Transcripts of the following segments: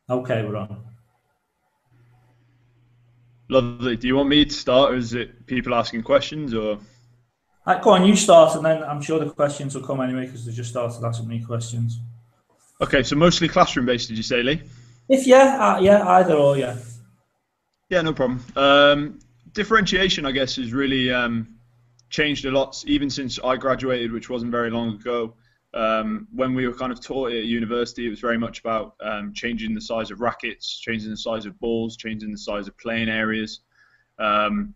Okay, we're on. Lovely. Do you want me to start, or is it people asking questions, or? Right, go on, you start, and then I'm sure the questions will come anyway because they just started asking me questions. Okay, so mostly classroom based, did you say, Lee? If yeah, yeah, either or, yeah. Yeah, no problem. Differentiation, I guess, has really changed a lot, even since I graduated, which wasn't very long ago. When we were kind of taught it at university, it was very much about changing the size of rackets, changing the size of balls, changing the size of playing areas. Um,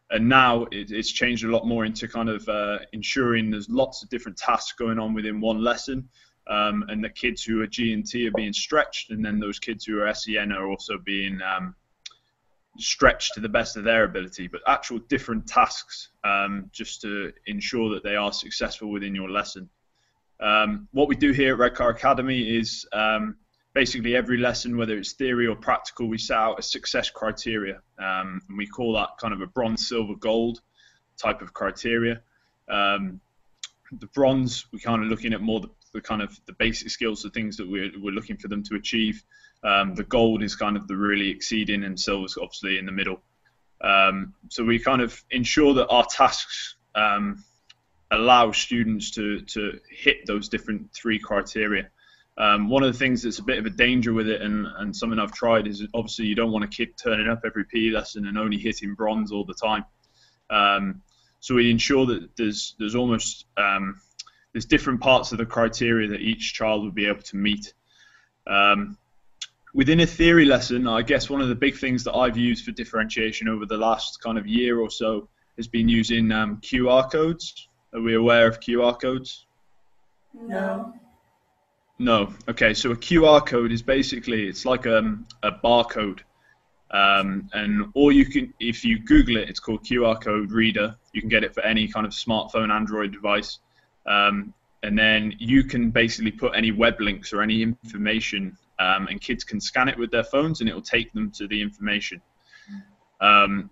and now it's changed a lot more into kind of ensuring there's lots of different tasks going on within one lesson, and the kids who are G&T are being stretched, and then those kids who are SEN are also being stretched to the best of their ability, but actual different tasks, just to ensure that they are successful within your lesson. What we do here at Redcar Academy is basically every lesson, whether it's theory or practical, we set out a success criteria, and we call that kind of a bronze, silver, gold type of criteria. The bronze, we're kind of looking at more the kind of the basic skills, the things that we're looking for them to achieve. The gold is kind of the really exceeding, and silver's obviously in the middle. So we kind of ensure that our tasks allow students to hit those different three criteria. One of the things that's a bit of a danger with it, and something I've tried, is obviously you don't want a kid turning up every PE lesson and only hitting bronze all the time. So we ensure that there's almost there's different parts of the criteria that each child would be able to meet. Within a theory lesson, I guess one of the big things that I've used for differentiation over the last kind of year or so has been using QR codes. Are we aware of QR codes? No. No. Okay, so a QR code is basically, it's like a barcode. And or you can, if you Google it, it's called QR code reader. You can get it for any kind of smartphone, Android device. And then you can basically put any web links or any information, and kids can scan it with their phones and it will take them to the information.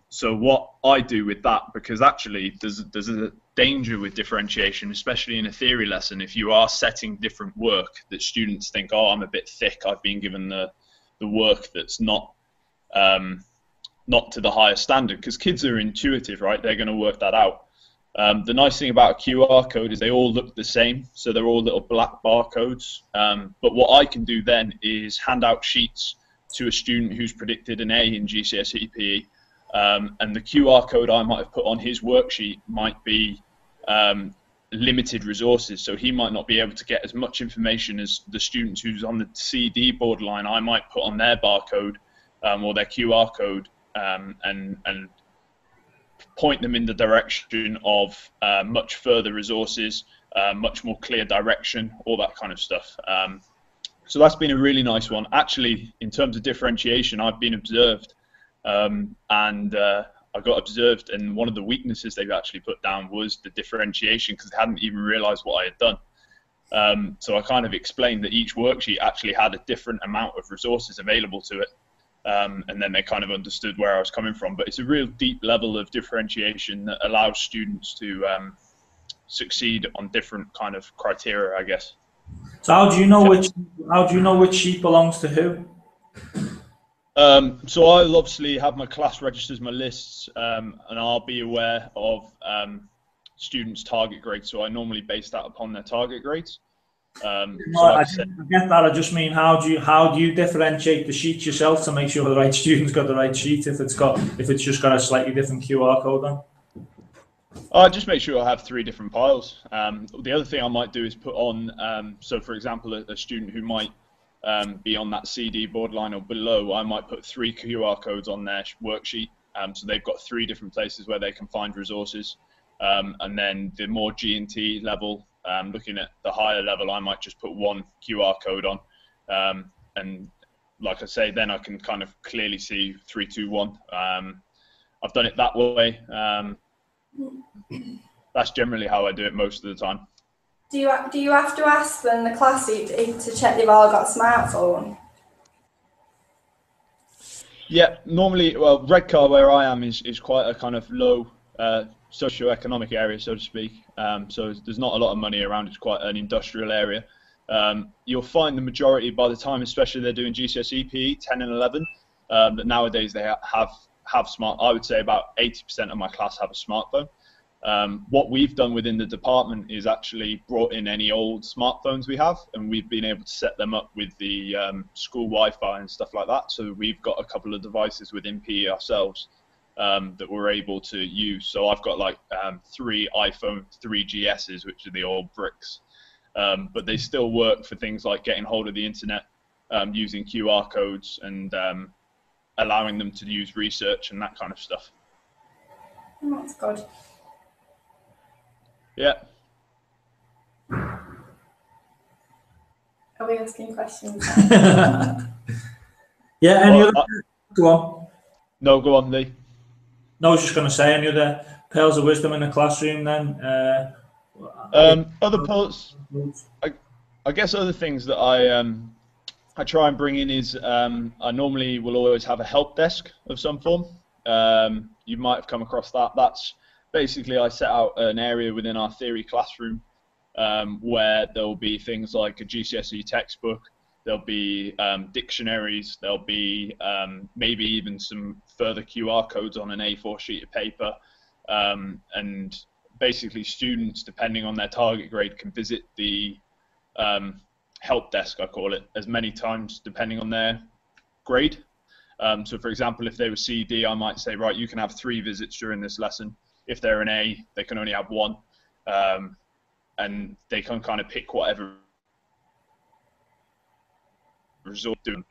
So what I do with that, because actually there's a danger with differentiation, especially in a theory lesson, if you are setting different work that students think, oh, I'm a bit thick, I've been given the work that's not to the highest standard, because kids are intuitive, right? They're going to work that out. The nice thing about a QR code is they all look the same, so they're all little black barcodes. But what I can do then is hand out sheets to a student who's predicted an A in GCSE PE, and the QR code I might have put on his worksheet might be limited resources, so he might not be able to get as much information as the student who's on the CD borderline. I might put on their barcode or their QR code, and point them in the direction of much further resources, much more clear direction, all that kind of stuff. So that's been a really nice one. Actually, in terms of differentiation, I've been observed, and I got observed, and one of the weaknesses they've actually put down was the differentiation, because they hadn't even realised what I had done. So I kind of explained that each worksheet actually had a different amount of resources available to it. And then they kind of understood where I was coming from. But it's a real deep level of differentiation that allows students to succeed on different kind of criteria, I guess. So how do you know which sheet belongs to who? So I'll obviously have my class registers, my lists, and I'll be aware of students' target grades. So I normally base that upon their target grades. No, I get that. I just mean, how do you differentiate the sheets yourself to make sure the right student's got the right sheet if it's just got a slightly different QR code on? I just make sure I have 3 different piles. The other thing I might do is put on, so for example, a student who might be on that CD borderline or below, I might put 3 QR codes on their worksheet, so they've got 3 different places where they can find resources. And then the more G&T level, looking at the higher level, I might just put 1 QR code on, and like I say, then I can kind of clearly see 3, 2, 1. I've done it that way. That's generally how I do it most of the time. Do you have to ask them, the class, to check they've all got a smartphone? Yeah, normally, well, Redcar, where I am, is quite a kind of low socio-economic area, so to speak. So there's not a lot of money around. It's quite an industrial area. You'll find the majority by the time, especially they're doing GCSE PE 10 and 11, that nowadays they have smart. I would say about 80% of my class have a smartphone. What we've done within the department is actually brought in any old smartphones we have, and we've been able to set them up with the school Wi-Fi and stuff like that. So we've got a couple of devices within PE ourselves that we're able to use. So I've got like 3 iPhone 3GSs, which are the old bricks, but they still work for things like getting hold of the internet, using QR codes, and allowing them to use research and that kind of stuff. That's good. Yeah. Are we asking questions? Yeah, any other? Go on. No, go on, Lee. No, I was just going to say, any other pearls of wisdom in the classroom then? Other pearls, I guess other things that I try and bring in is I normally will always have a help desk of some form. You might have come across that. That's basically, I set out an area within our theory classroom where there'll be things like a GCSE textbook, there'll be dictionaries, there'll be maybe even some further QR codes on an A4 sheet of paper, and basically students, depending on their target grade, can visit the help desk, I call it, as many times depending on their grade. So for example, if they were CD, I might say, right, you can have 3 visits during this lesson. If they're an A, they can only have 1, and they can kind of pick whatever resort to.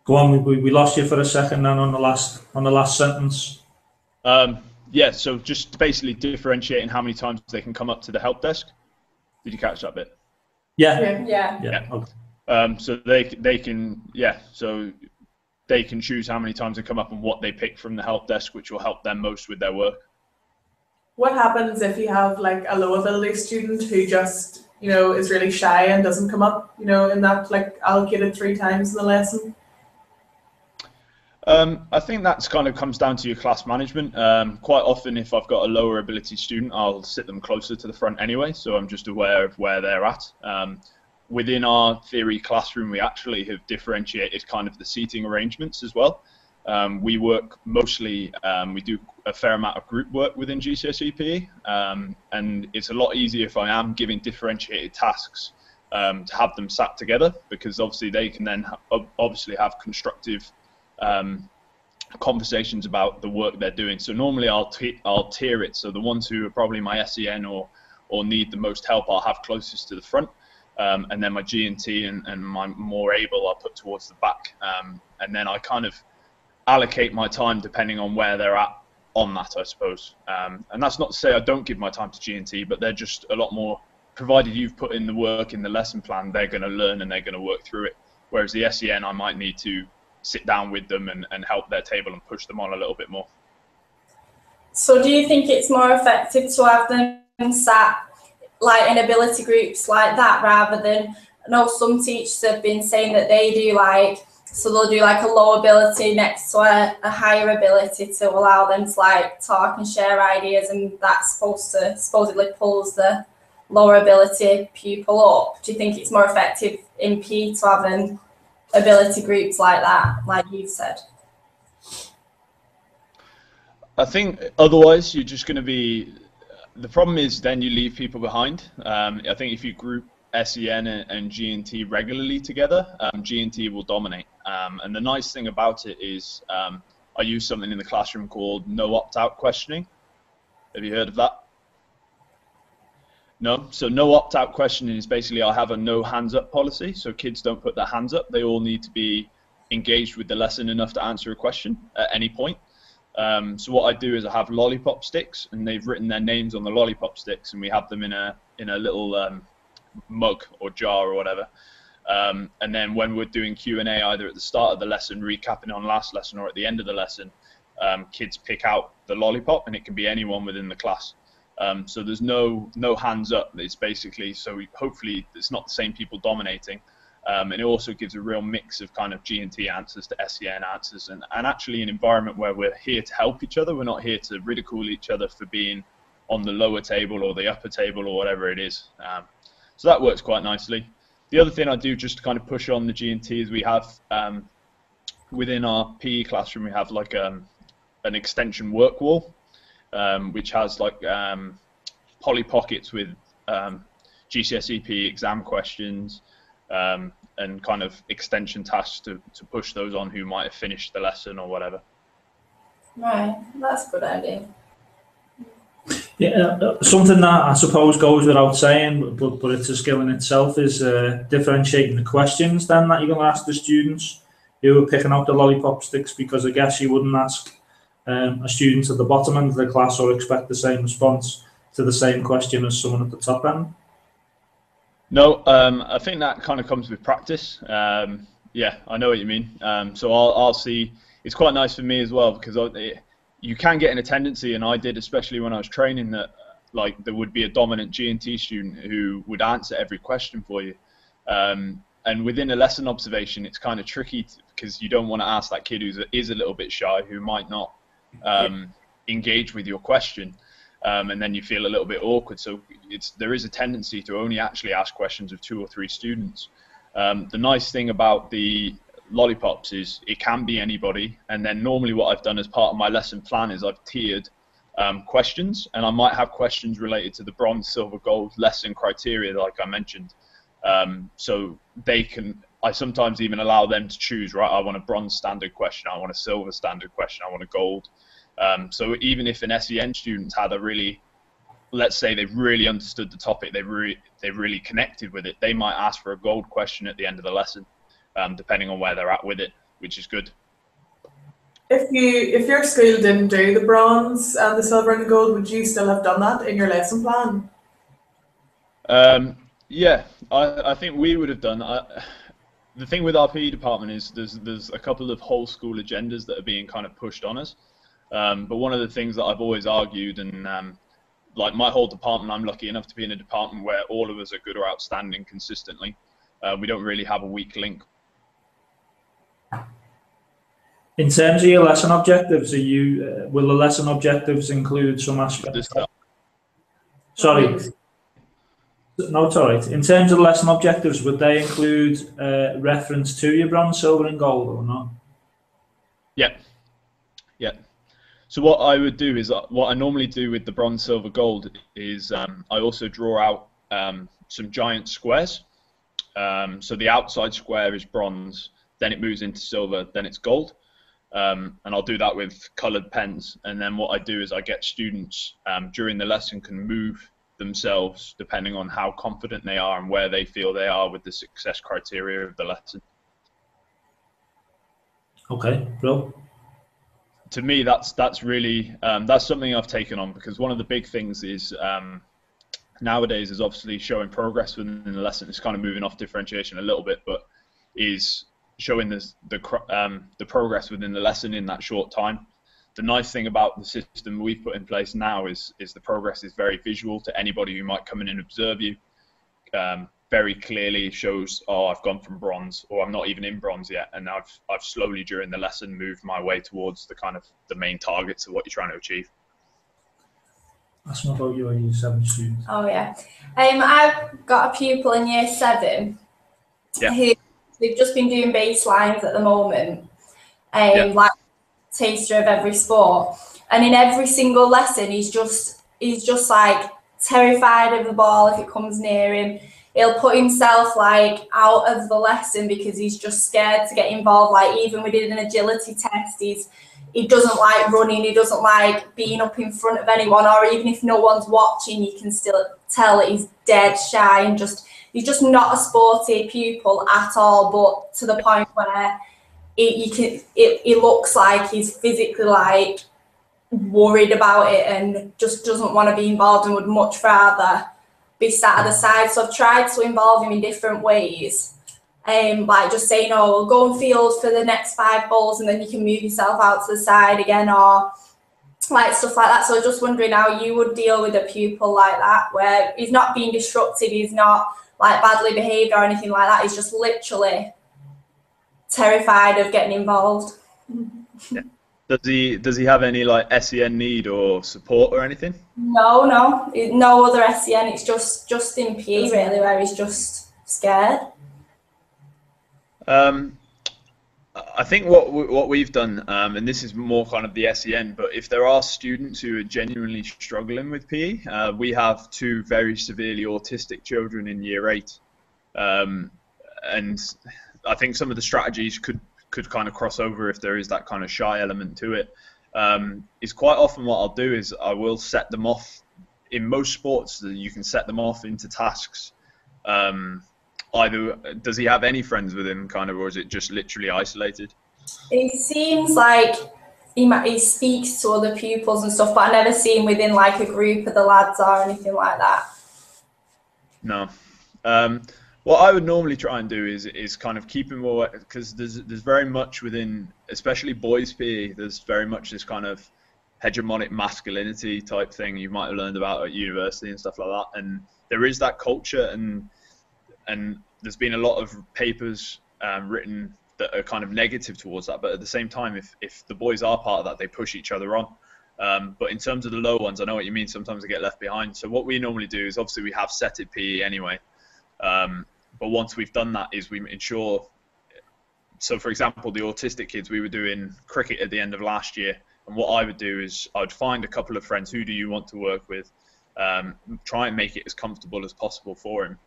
Go on, we lost you for a second then on the last sentence. Yeah, so just basically differentiating how many times they can come up to the help desk. Did you catch that bit? Yeah. Okay. So they can, yeah, so they can choose how many times they come up and what they pick from the help desk, which will help them most with their work. What happens if you have like a low ability student who just, you know, is really shy and doesn't come up, you know, in that like allocated 3 times in the lesson? I think that's kind of comes down to your class management. Quite often, if I've got a lower ability student, I'll sit them closer to the front anyway, so I'm just aware of where they're at. Within our theory classroom, we actually have differentiated kind of the seating arrangements as well. We work mostly, we do a fair amount of group work within GCSE PE, and it's a lot easier if I am giving differentiated tasks to have them sat together, because obviously they can then obviously have constructive conversations about the work they're doing. So normally I'll tier it, so the ones who are probably my SEN or need the most help I'll have closest to the front, and then my G&T and my more able I'll put towards the back, and then I kind of allocate my time depending on where they're at on that, I suppose. And that's not to say I don't give my time to G&T, but they're just a lot more, provided you've put in the work in the lesson plan, they're going to learn and they're going to work through it. Whereas the SEN, I might need to sit down with them and help their table and push them on a little bit more. So do you think it's more effective to have them sat like in ability groups like that, rather than, I know some teachers have been saying that they do like, so they'll do like a low ability next to a higher ability to allow them to like talk and share ideas, and that's supposedly pulls the lower ability pupil up. Do you think it's more effective in PE to have them ability groups like that, like you've said? I think otherwise you're just going to be, the problem is then you leave people behind. I think if you group SEN and G&T regularly together, G&T will dominate. And the nice thing about it is I use something in the classroom called no opt-out questioning. Have you heard of that? No? So no opt-out questioning is basically I have a no hands up policy. So kids don't put their hands up. They all need to be engaged with the lesson enough to answer a question at any point. So what I do is I have lollipop sticks, and they've written their names on the lollipop sticks, and we have them in a little mug or jar or whatever. And then when we're doing Q&A, either at the start of the lesson, recapping on last lesson, or at the end of the lesson, kids pick out the lollipop, and it can be anyone within the class. So there's no hands up. It's basically, so hopefully it's not the same people dominating. And it also gives a real mix of kind of G&T answers to SEN answers, and actually an environment where we're here to help each other. We're not here to ridicule each other for being on the lower table or the upper table or whatever it is. So that works quite nicely. The other thing I do just to kind of push on the G&T is we have within our PE classroom, we have like an extension work wall, which has like poly pockets with GCSE PE exam questions and kind of extension tasks to push those on who might have finished the lesson or whatever. Right, that's a good idea. Yeah, something that I suppose goes without saying, but it's a skill in itself, is differentiating the questions then that you're going to ask the students who are picking out the lollipop sticks, because I guess you wouldn't ask a student at the bottom end of the class or expect the same response to the same question as someone at the top end. No, I think that kind of comes with practice. Yeah, I know what you mean. So I'll see. It's quite nice for me as well, because you can get in a tendency, and I did, especially when I was training, that like there would be a dominant G&T student who would answer every question for you. And within a lesson observation, it's kind of tricky because you don't want to ask that kid who is a little bit shy, who might not engage with your question. And then you feel a little bit awkward. So there is a tendency to only actually ask questions of 2 or 3 students. The nice thing about the lollipops is it can be anybody, and then normally what I've done as part of my lesson plan is I've tiered questions, and I might have questions related to the bronze, silver, gold lesson criteria like I mentioned. So I sometimes even allow them to choose, right, I want a bronze standard question, I want a silver standard question, I want a gold. So even if an SEN student had a really, let's say they've really understood the topic, they've really connected with it, they might ask for a gold question at the end of the lesson, depending on where they're at with it, which is good. If your school didn't do the bronze and the silver and the gold, would you still have done that in your lesson plan? Yeah, I think we would have done. The thing with our PE department is there's a couple of whole school agendas that are being kind of pushed on us. But one of the things that I've always argued, and like my whole department, I'm lucky enough to be in a department where all of us are good or outstanding consistently. We don't really have a weak link. In terms of your lesson objectives, will the lesson objectives include some aspects? Sorry. No, it's all right. In terms of lesson objectives, would they include reference to your bronze, silver and gold or not? Yeah. Yeah. So what I would do is, what I normally do with the bronze, silver, gold is I also draw out some giant squares. So the outside square is bronze, then it moves into silver, then it's gold. And I'll do that with coloured pens. And then what I do is I get students during the lesson can move themselves depending on how confident they are and where they feel they are with the success criteria of the lesson. Okay, bro. To me, that's really that's something I've taken on, because one of the big things is nowadays is obviously showing progress within the lesson. It's kind of moving off differentiation a little bit, but is showing the progress within the lesson in that short time. The nice thing about the system we've put in place now is the progress is very visual to anybody who might come in and observe you. Very clearly shows, oh, I've gone from bronze, or I'm not even in bronze yet, and I've slowly during the lesson moved my way towards the kind of the main targets of what you're trying to achieve. That's not about your year 7 students. Oh yeah, I've got a pupil in year 7 who they've just been doing baselines at the moment, like taster of every sport, and in every single lesson he's just like terrified of the ball if it comes near him. He'll put himself like out of the lesson because he's just scared to get involved. Like even we did an agility test, he doesn't like running, he doesn't like being up in front of anyone, or even if no one's watching, you can still tell that he's dead shy and he's just not a sporty pupil at all, but to the point where it looks like he's physically like worried about it and just doesn't want to be involved and would much rather be sat at the side. So I've tried to involve him in different ways, like just saying, oh, we'll go and field for the next 5 balls and then you can move yourself out to the side again, or like stuff like that. So just wondering how you would deal with a pupil like that, where he's not being disruptive, he's not like badly behaved or anything like that, he's just literally terrified of getting involved. Does he have any like SEN need or support or anything? No, no other SEN. It's just in PE really, where he's just scared. I think what we've done, and this is more kind of the SEN, but if there are students who are genuinely struggling with PE, we have 2 very severely autistic children in year 8, and I think some of the strategies could kind of cross over if there is that kind of shy element to it. Is quite often what I'll do is I will set them off. In most sports, you can set them off into tasks. Either does he have any friends with him, kind of, or is it just literally isolated? It seems like he speaks to other pupils and stuff, but I never see him within like a group of the lads or anything like that. No. What I would normally try and do is kind of keep him away, because there's very much within, especially boys PE, there's very much this kind of hegemonic masculinity type thing you might have learned about at university and stuff like that, and there is that culture, and there's been a lot of papers written that are kind of negative towards that, but at the same time, if the boys are part of that, they push each other on. But in terms of the low ones, I know what you mean, sometimes they get left behind. So what we normally do is, obviously we have set it PE anyway, but once we've done that is we ensure, so for example, the autistic kids, we were doing cricket at the end of last year, and what I would do is I'd find a couple of friends, who do you want to work with, try and make it as comfortable as possible for him.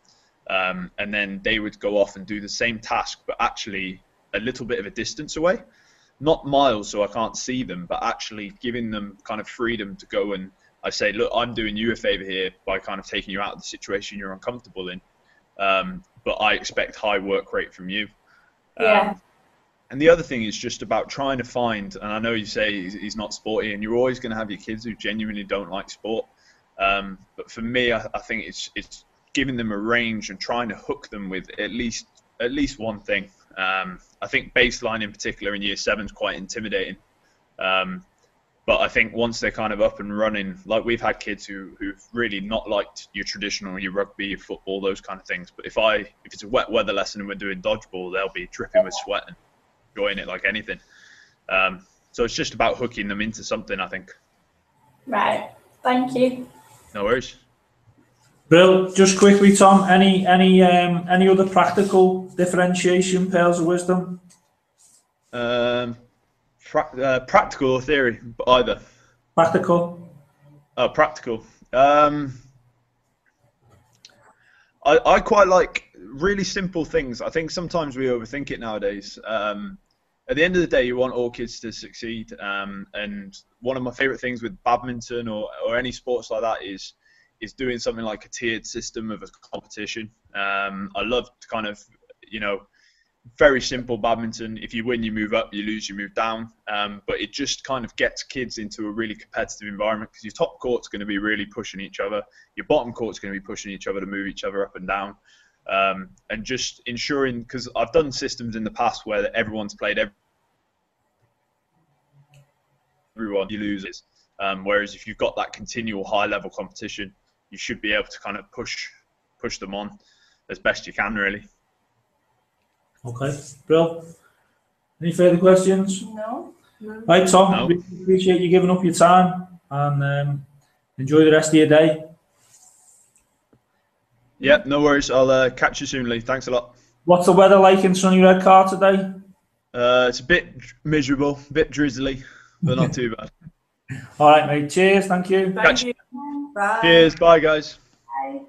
And then they would go off and do the same task, but actually a little bit of a distance away, not miles so I can't see them, but actually giving them kind of freedom to go, and I say, look, I'm doing you a favor here by kind of taking you out of the situation you're uncomfortable in, but I expect high work rate from you. Yeah. And the other thing is just about trying to find, and I know you say he's not sporty, and you're always going to have your kids who genuinely don't like sport, but for me, I think it's giving them a range and trying to hook them with at least one thing. I think baseline in particular in year 7 is quite intimidating. But I think once they're kind of up and running, like we've had kids who've really not liked your traditional, your rugby, your football, those kind of things. But if it's a wet weather lesson and we're doing dodgeball, they'll be dripping with sweat and enjoying it like anything. So it's just about hooking them into something, I think. Right. Thank you. No worries. Bill, just quickly, Tom, any other practical differentiation pearls of wisdom? Practical or theory, but either. Practical. Oh, practical. I quite like really simple things. I think sometimes we overthink it nowadays. At the end of the day, you want all kids to succeed. And one of my favorite things with badminton or any sports like that is doing something like a tiered system of a competition. I love kind of, very simple badminton. If you win, you move up, you lose, you move down. But it just kind of gets kids into a really competitive environment, because your top court's going to be really pushing each other. Your bottom court's going to be pushing each other to move each other up and down. And just ensuring, because I've done systems in the past where everyone's played everyone, you lose. Whereas if you've got that continual high level competition, you should be able to kind of push them on as best you can, really. Okay, Bill, any further questions? No. Right, Tom, No. we appreciate you giving up your time, and enjoy the rest of your day. Yeah, no worries. I'll catch you soon, Lee. Thanks a lot. What's the weather like in sunny Redcar today? It's a bit miserable, a bit drizzly, but not too bad. All right, mate. Cheers. Thank you. Thank you. Bye. Cheers. Bye, guys. Bye.